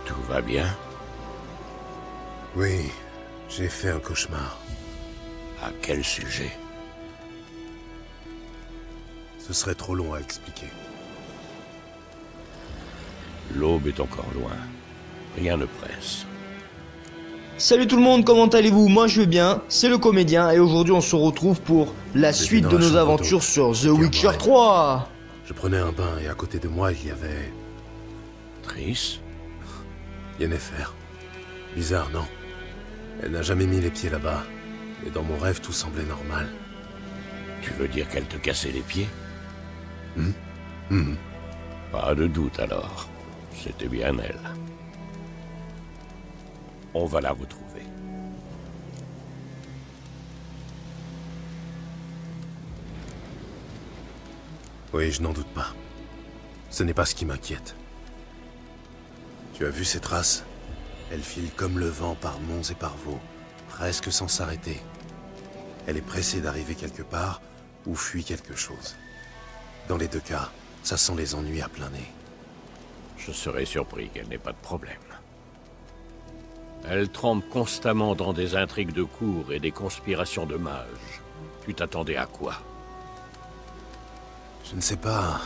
Tout va bien? Oui, j'ai fait un cauchemar. À quel sujet? Ce serait trop long à expliquer. L'aube est encore loin. Rien ne presse. Salut tout le monde, comment allez-vous? Moi je vais bien, c'est le comédien et aujourd'hui on se retrouve pour la suite dans de la nos chambre aventures d'hôte. sur The Pierre Witcher Morel. 3. Je prenais un bain et à côté de moi, il y avait... Triss? Yennefer. Bizarre, non? Elle n'a jamais mis les pieds là-bas. Et dans mon rêve, tout semblait normal. Tu veux dire qu'elle te cassait les pieds? Hmm. Pas de doute alors. C'était bien elle. On va la retrouver. Oui, je n'en doute pas. Ce n'est pas ce qui m'inquiète. Tu as vu ces traces? Elles filent comme le vent par monts et par vaux, presque sans s'arrêter. Elle est pressée d'arriver quelque part ou fuit quelque chose. Dans les deux cas, ça sent les ennuis à plein nez. Je serais surpris qu'elle n'ait pas de problème. Elle trempe constamment dans des intrigues de cour et des conspirations de mages. Tu t'attendais à quoi? Je ne sais pas.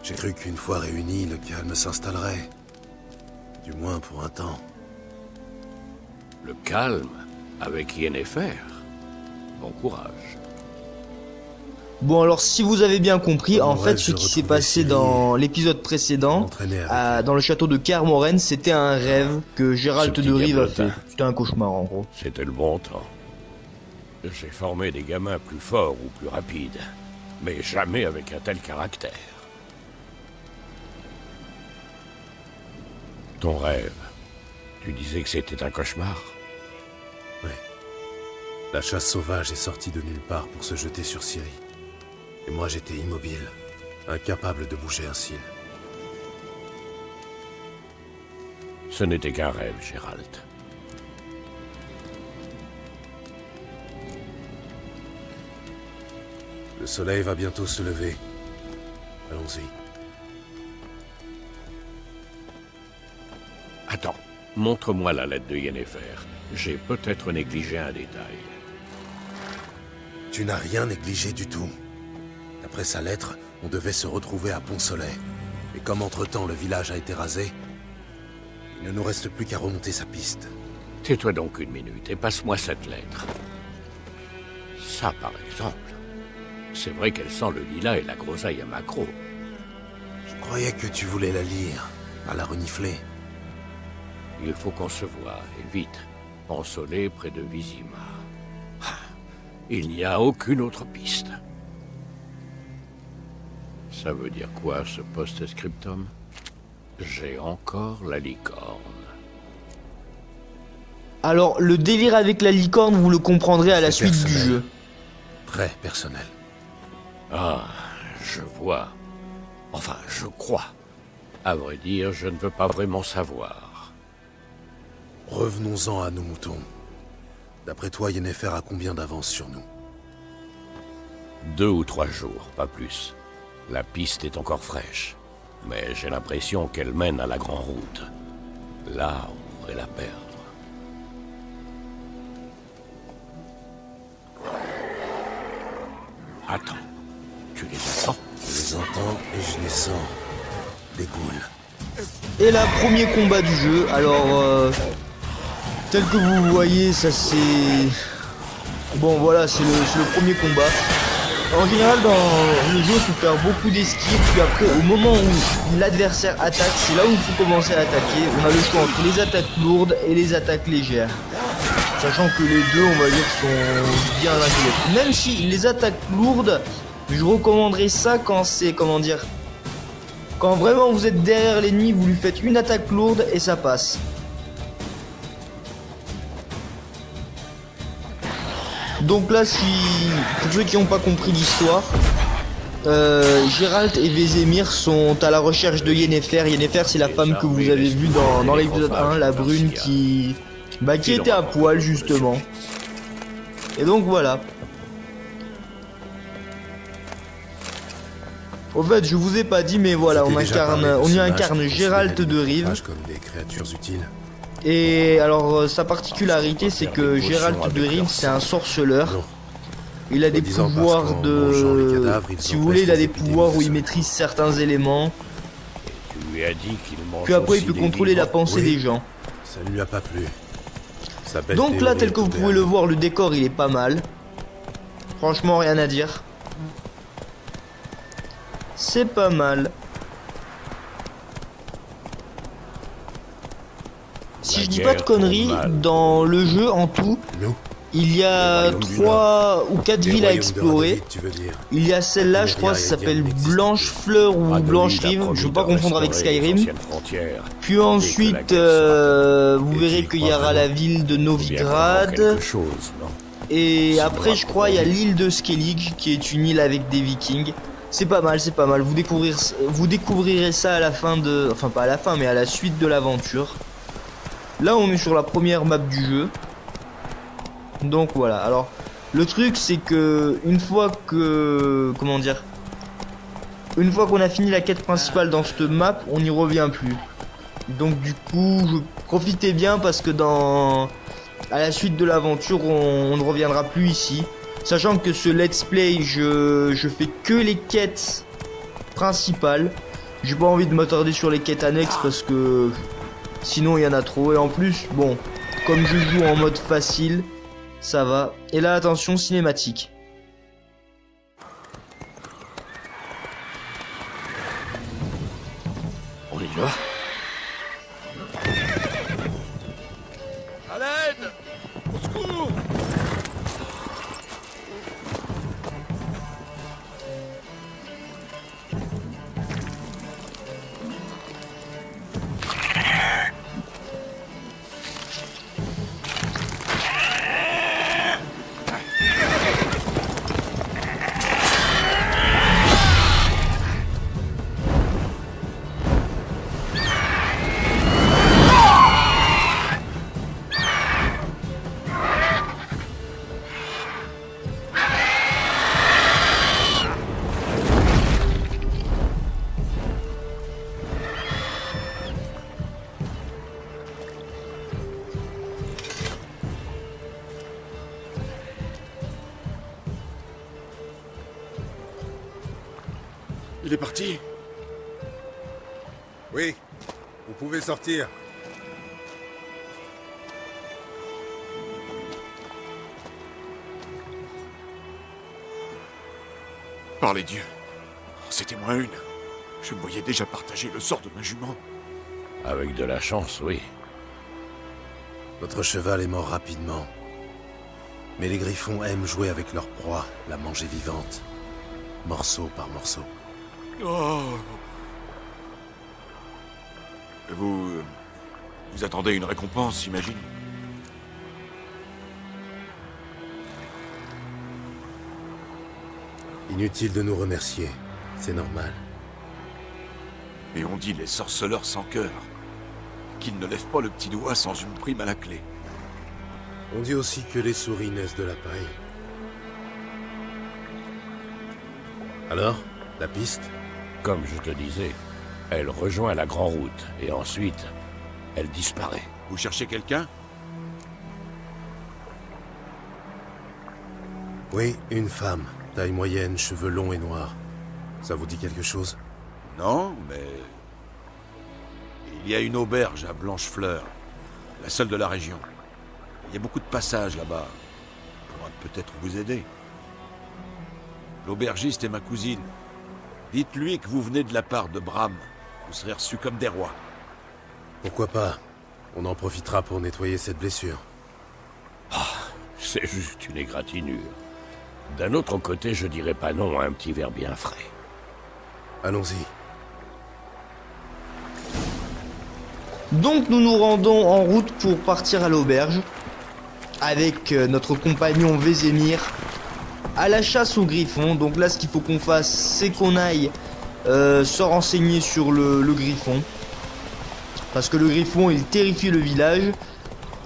J'ai cru qu'une fois réunis, le calme s'installerait. Du moins pour un temps. Le calme? Avec Yennefer? Bon courage. Bon alors si vous avez bien compris, Dans en mon fait rêve, ce je qui s'est retrouvais passé Ciri dans l'épisode précédent, m'entraîner avec elle. dans le château de Kaer Morhen, c'était un rêve que Gérald Ce petit de Rive a fait. diablotin. C'était un cauchemar en gros. C'était le bon temps. J'ai formé des gamins plus forts ou plus rapides, mais jamais avec un tel caractère. Ton rêve, tu disais que c'était un cauchemar? Oui. La chasse sauvage est sortie de nulle part pour se jeter sur Ciri. Et moi j'étais immobile, incapable de bouger un cil. Ce n'était qu'un rêve, Gérald. Le soleil va bientôt se lever. Allons-y. Attends, montre-moi la lettre de Yennefer. J'ai peut-être négligé un détail. Tu n'as rien négligé du tout. D'après sa lettre, on devait se retrouver à Pont-Soleil. Et comme entre-temps le village a été rasé, il ne nous reste plus qu'à remonter sa piste. Tais-toi donc une minute et passe-moi cette lettre. Ça, par exemple. C'est vrai qu'elle sent le lilas et la groseille à macro. Je croyais que tu voulais la lire, à la renifler. Il faut qu'on se voie, et vite. Pont-Soleil près de Vizima. Ah, il n'y a aucune autre piste. Ça veut dire quoi, ce post-scriptum? J'ai encore la licorne. Alors le délire avec la licorne, vous le comprendrez à la C'est suite du personnel. jeu. Très personnel. Ah, je vois. Enfin, je crois. À vrai dire, je ne veux pas vraiment savoir. Revenons-en à nos moutons. D'après toi, Yennefer a combien d'avance sur nous? 2 ou 3 jours, pas plus. La piste est encore fraîche, mais j'ai l'impression qu'elle mène à la grande route. Là, on pourrait la perdre. Attends, tu les attends? Je les entends et je les sens. Découle. Et là, premier combat du jeu. Alors, tel que vous voyez, ça c'est... Bon voilà, c'est le premier combat. En général, dans le jeu, il faut faire beaucoup d'esquives. Puis après, au moment où l'adversaire attaque, c'est là où il faut commencer à attaquer. On a le choix entre les attaques lourdes et les attaques légères. Sachant que les deux, on va dire, sont bien l'un que l'autre. Même si les attaques lourdes, je recommanderais ça quand c'est, comment dire... Quand vraiment vous êtes derrière l'ennemi, vous lui faites une attaque lourde et ça passe. Donc là, pour ceux qui n'ont pas compris l'histoire, Gérald et Vézémir sont à la recherche de Yennefer. Yennefer, c'est la femme que vous avez vue dans l'épisode 1, la brune qui était à poil justement. Et donc voilà. Au fait, je vous ai pas dit, mais voilà, on Je t'ai déjà incarne, parlé de on y ce incarne mage qui Gérald considère de les Rive. mages comme des créatures utiles. Et alors, sa particularité, c'est que Faire des Gérald potions de avec Rive, leur c'est un sorceleur. Non. Il a des Soi-disant parce pouvoirs qu'en mangeant les de... cadavres, ils Si vous voulez, empêchent il a les des épidémies pouvoirs de où il se maîtrise certains éléments. Tu lui as dit qu'il mange Puis après, il aussi peut des contrôler la vivants. pensée Oui. des gens. Ça ne lui a pas plu. Sa belle Donc là, théorie tel est que vous tombée pouvez à le l'eau. voir, le décor, il est pas mal. Franchement, rien à dire. C'est pas mal. Si La je dis pas de guerre conneries, tourne mal. dans le jeu en tout, Nous, il y a Les royaumes du 3 ou 4 les villes à royaumes de explorer. Radovid, tu veux dire. Il y a celle-là, je crois, ça s'appelle Blanche-Fleur ou Radovid Blanche-Rive, a je veux promis pas de confondre avec restaurer les Skyrim. anciennes frontières. Puis ensuite, guerre sera vous Et verrez tu y qu'il y crois aura la vraiment? ville de Faut bien qu'on Novigrad. manque quelque chose, non? Et Sinon, après, je crois, il y a après, l'île de Skellig, qui est une île avec des vikings. C'est pas mal, c'est pas mal. Vous découvrirez ça à la fin de... Enfin, pas à la fin, mais à la suite de l'aventure. Là, on est sur la première map du jeu. Donc voilà. Alors, le truc, c'est que une fois que... Comment dire? Une fois qu'on a fini la quête principale dans cette map, on n'y revient plus. Donc du coup, profitez bien parce que à la suite de l'aventure, on ne reviendra plus ici. Sachant que ce let's play, je fais que les quêtes principales. J'ai pas envie de m'attarder sur les quêtes annexes parce que sinon il y en a trop. Et en plus, bon, comme je joue en mode facile, ça va. Et là, attention, cinématique. On y va? À l'aide! Au secours! Il est parti? Oui, vous pouvez sortir. Par les dieux. C'était moins une. Je me voyais déjà partager le sort de ma jument. Avec de la chance, oui. Votre cheval est mort rapidement. Mais les griffons aiment jouer avec leur proie, la manger vivante. Morceau par morceau. Oh. Vous attendez une récompense, j'imagine? Inutile de nous remercier. C'est normal. Mais on dit les sorceleurs sans cœur. Qu'ils ne lèvent pas le petit doigt sans une prime à la clé. On dit aussi que les souris naissent de la paille. Alors, la piste? Comme je te disais, elle rejoint la Grande Route, et ensuite, elle disparaît. Vous cherchez quelqu'un? Oui, une femme. Taille moyenne, cheveux longs et noirs. Ça vous dit quelque chose? Non, mais... Il y a une auberge à Blanche-Fleur. La seule de la région. Il y a beaucoup de passages là-bas. On pourra peut-être vous aider. L'aubergiste est ma cousine. Dites-lui que vous venez de la part de Bram. Vous serez reçus comme des rois. Pourquoi pas? On en profitera pour nettoyer cette blessure. C'est juste une égratignure. D'un autre côté, je dirais pas non à un petit verre bien frais. Allons-y. Donc nous nous rendons en route pour partir à l'auberge avec notre compagnon Vézémir à la chasse aux griffons. Donc là, ce qu'il faut qu'on fasse, c'est qu'on aille se renseigner sur le griffon, parce que le griffon, il terrifie le village.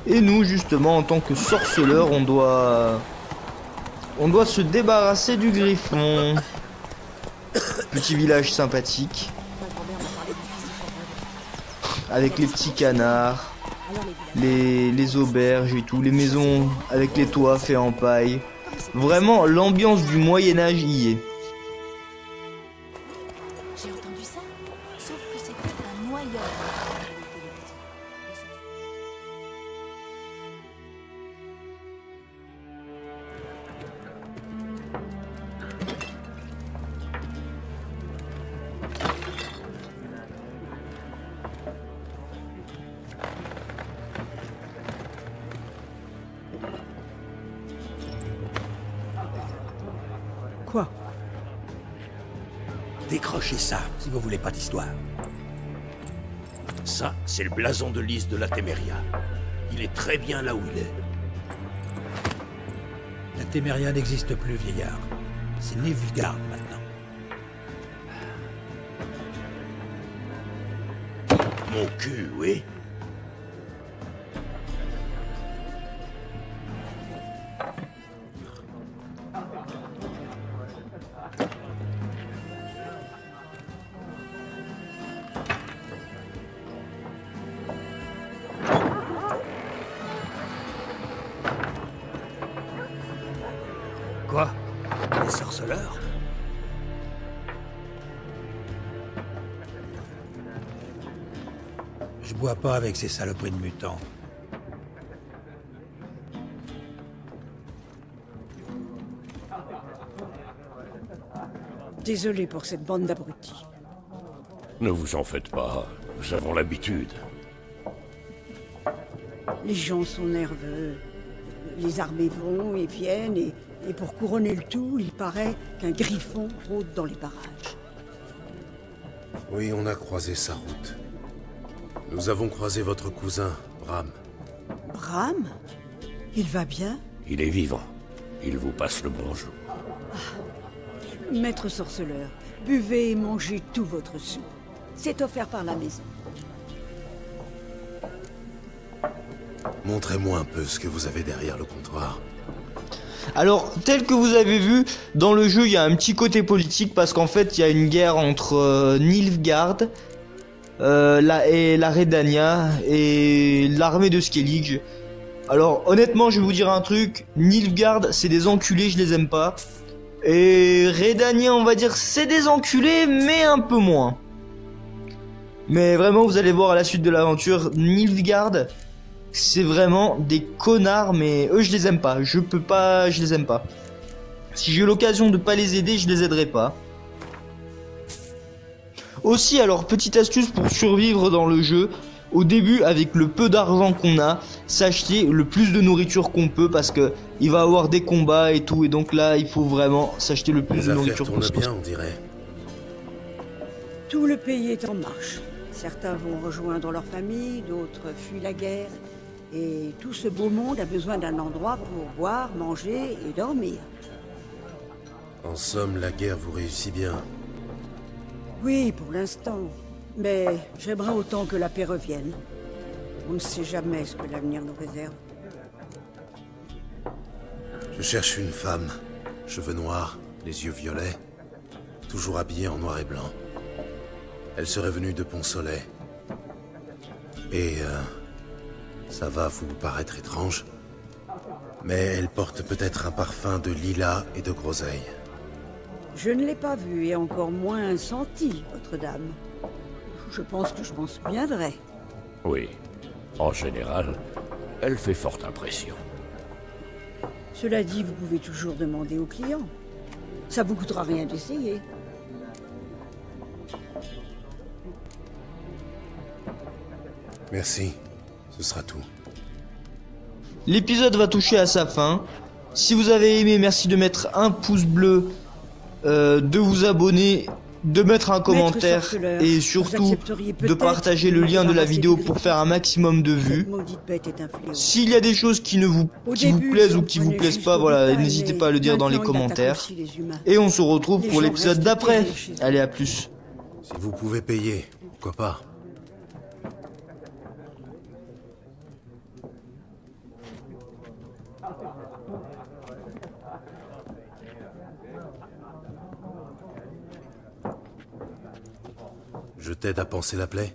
Et nous, justement, en tant que sorceleurs, on doit se débarrasser du griffon. Petit village sympathique. Avec les petits canards, les auberges et tout, les maisons avec les toits faits en paille. Vraiment, l'ambiance du Moyen-Âge y est. J'ai entendu ça, sauf que c'était un noyeur. Quoi? Décrochez ça, si vous voulez pas d'histoire. Ça, c'est le blason de Lys de la Téméria. Il est très bien là où il est. La Téméria n'existe plus, vieillard. C'est Nilfgaard maintenant. Mon cul, oui. Quoi? Les sorceleurs? Je bois pas avec ces saloperies de mutants. Désolé pour cette bande d'abrutis. Ne vous en faites pas, nous avons l'habitude. Les gens sont nerveux. Les armées vont et viennent, et pour couronner le tout, il paraît qu'un griffon rôde dans les parages. Oui, on a croisé sa route. Nous avons croisé votre cousin, Bram. Bram? Il va bien? Il est vivant. Il vous passe le bonjour. Maître sorceleur, buvez et mangez tout votre soupe. C'est offert par la maison. Montrez-moi un peu ce que vous avez derrière le comptoir. Alors, tel que vous avez vu, dans le jeu, il y a un petit côté politique parce qu'en fait, il y a une guerre entre Nilfgaard et la Redania et l'armée de Skellige. Alors, honnêtement, je vais vous dire un truc. Nilfgaard, c'est des enculés, je les aime pas. Et Redania, on va dire, c'est des enculés, mais un peu moins. Mais vraiment, vous allez voir à la suite de l'aventure, Nilfgaard, c'est vraiment des connards, mais eux, je les aime pas. Je les aime pas. Si j'ai eu l'occasion de pas les aider, je les aiderai pas. Aussi, alors, petite astuce pour survivre dans le jeu. Au début, avec le peu d'argent qu'on a, s'acheter le plus de nourriture qu'on peut parce que il va y avoir des combats et tout. Et donc là, il faut vraiment s'acheter le plus Les de affaires nourriture tournent possible. bien, on dirait. Tout le pays est en marche. Certains vont rejoindre leur famille, d'autres fuient la guerre. Et tout ce beau monde a besoin d'un endroit pour boire, manger et dormir. En somme, la guerre vous réussit bien. Oui, pour l'instant. Mais j'aimerais autant que la paix revienne. On ne sait jamais ce que l'avenir nous réserve. Je cherche une femme, cheveux noirs, les yeux violets, toujours habillée en noir et blanc. Elle serait venue de Pont-Soleil. Et ça va vous paraître étrange, mais elle porte peut-être un parfum de lilas et de groseille. Je ne l'ai pas vue et encore moins senti, votre dame. Je pense que je m'en souviendrai. Oui, en général, elle fait forte impression. Cela dit, vous pouvez toujours demander aux clients. Ça vous coûtera rien d'essayer. Merci, ce sera tout. L'épisode va toucher à sa fin. Si vous avez aimé, merci de mettre un pouce bleu, de vous abonner, de mettre un commentaire sorceleur, et vous surtout accepteriez de peut-être partager le lien de la ramasser vidéo des pour griffes. faire un maximum de vues. Cette maudite bête est un fléau. S'il y a des choses qui vous début, plaisent ils ou s'en qui vous prenaient plaisent juste pas, au voilà, bétail, n'hésitez mais pas à le dire dans les maintenant, il attaque commentaires. aussi les humains. Et on se retrouve Les pour gens l'épisode restent d'après. terrés chez eux. Allez, à plus. Si vous pouvez payer, pourquoi pas? t'aide à panser la plaie?